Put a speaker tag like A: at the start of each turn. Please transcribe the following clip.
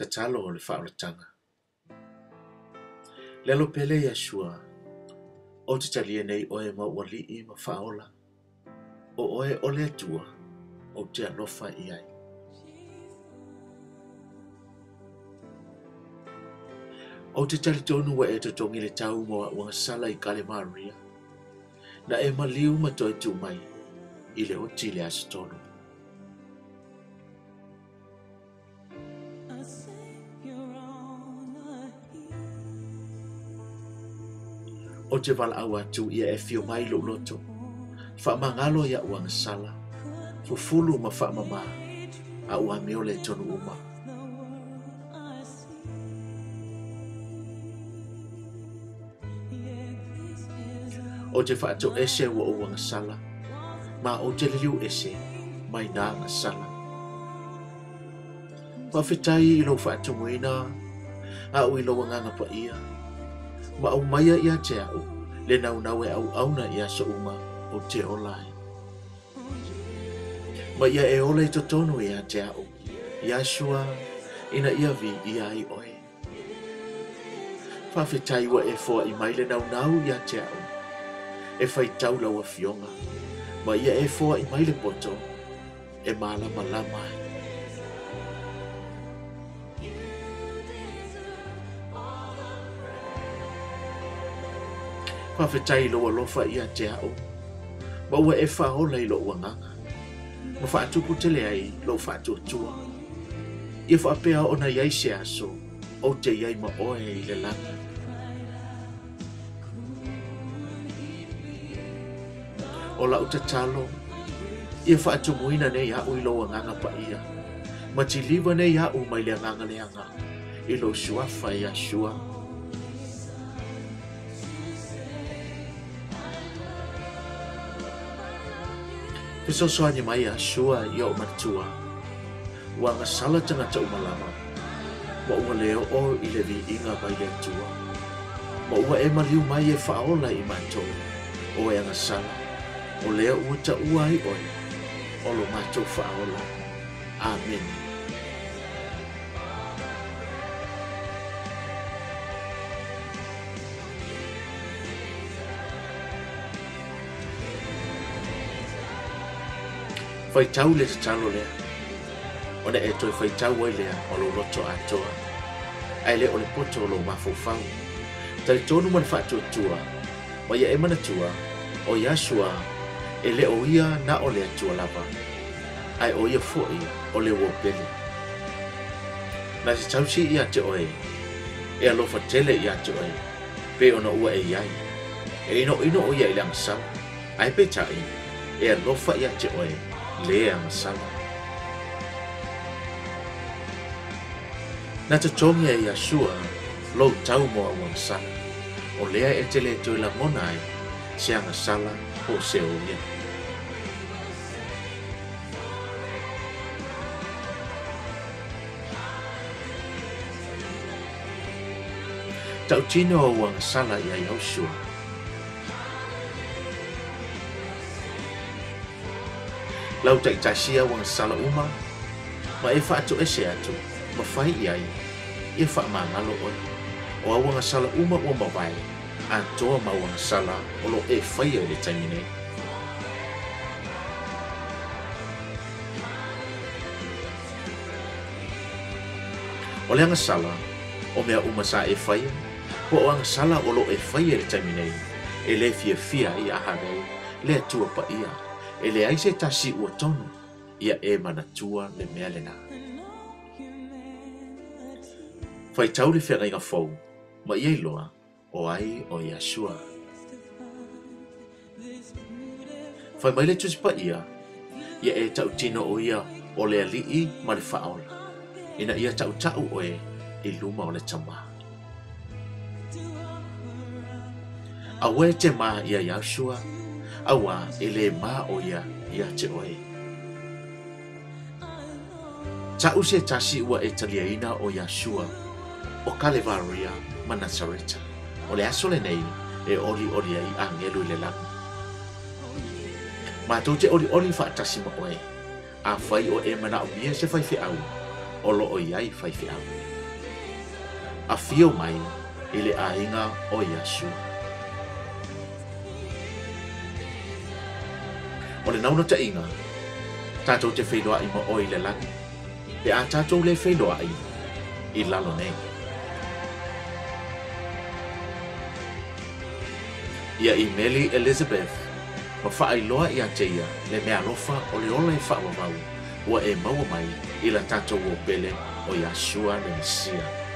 A: Tatalo o le whaolatanga. Lelo pele Yahushua, o te talia nei oe mauali'i ma whaola, o oe o le atua, o te alofa i ai. O te tali tonu wa e te tongi le tau mo wanga sala i kale Maria, na e maliu ma toi tu mai, i le oti le asitonu. O te vala au atu ia e fio mai lo loto, wha mangalo ia wanga sala, fufulu ma wha mama, a ua meo le tonu uma. O te wha ato ese wa o wanga sala, ma o te liu ese, mai nā ngā sala. Whawhetai i lo wha ato muina, a ui lo wanganga pa ia, ma au maia ia te au, le nau nau e au auna ia sa uma o te olai. Ma ia e ole to tonu ia te au, Yahushua ina ia vi ia i oe. Whawhetai wa e fua i mai le nau nau ia te au, e whai tau lau a fionga, ma ia e fua i mai le poto, e malama la mai. Whawhetai loa lofa ia te au, ma ua e whaola i lo wanganga, ma whaatuku te leai lo whaatuatua. Ia whaapea ona iai se aso, o te iai ma oe i le langa. O lau tatalo, ia whaatumuina nei au i lo wanganga pa ia, ma tiliva nei au mai le anganga leanga, i lo SUAFA Yahushua. Pesosoani mai Yahushua ia o manatua, wanga sala tangata umalama, ma ua leo o i le vi inga mai le atua, ma ua e maliu mai e whaola i mato, o e agasala, o leo ua ta ua i oi, o lo mato whaola. Amene. Whai tau le tatalo lea. O ne e toi whai tau ai lea o lo loto atoa. Ai le o le poto o lo mafofau. Tali tonu man whaatua tua. Ma ia e manatua o Yahushua e le o ia na o le atua lava. Ai o ia foi o le wopele. Na se tausi ia te oe. E alofa tele ia te oe. Pe ona ua e iai. E ino o ia i le agasala. Ai pe tai. E alofa ia te oe. Lea agasala. Na te tongi e Yahushua lo tau mo a agasala. O lea e tele toi la mona ai se agasala o se o ia. Tau tino o agasala ia Yahushua. Lau tai tasia wang sala uma, ma e whaatu ese atu, ma whai iai, e wha mangalo oi. O a wanga sala uma o mawai, a toa ma wanga sala o lo e whai o le taimine. O le anga sala, o mea uma sa e whai, po o anga sala o lo e whai o le taimine, e le fia i ahare, le atua pa ia. E le aise tasi ua tonu, ia e manatua le mea lena. Whai tau le whenga inga fau, ma iei loa, o ai o Yahushua. Whai mai le tusi pa ia e tau tino o ia o le ALII ma le FAAOLA. Ina ia tau tau oe i luma o le tama. Awe te maa ia Yahushua, awa e le ma o ia te oe. Tau se tasi ua e taliaina o Yahushua o Kalevaria ma Nazareta. O le aso le nei e oli ai angelu le langa. Ma tau te oli whaatasi ma oe. A whai o e mana o mia se whai au. o lo o iai fai fiau. A fio mai i le ainga o Yahusua. O le nauna ta inga, tātou te whailoa i mo o i le langi, pe a tātou le whailoa i lalo nei. Ia i Meli Elizabeth, ma whaailoa i a teia le mea lofa o le ola e whaamamau, ua e maua mai i la tātou o pele o Yahusua le MESIA.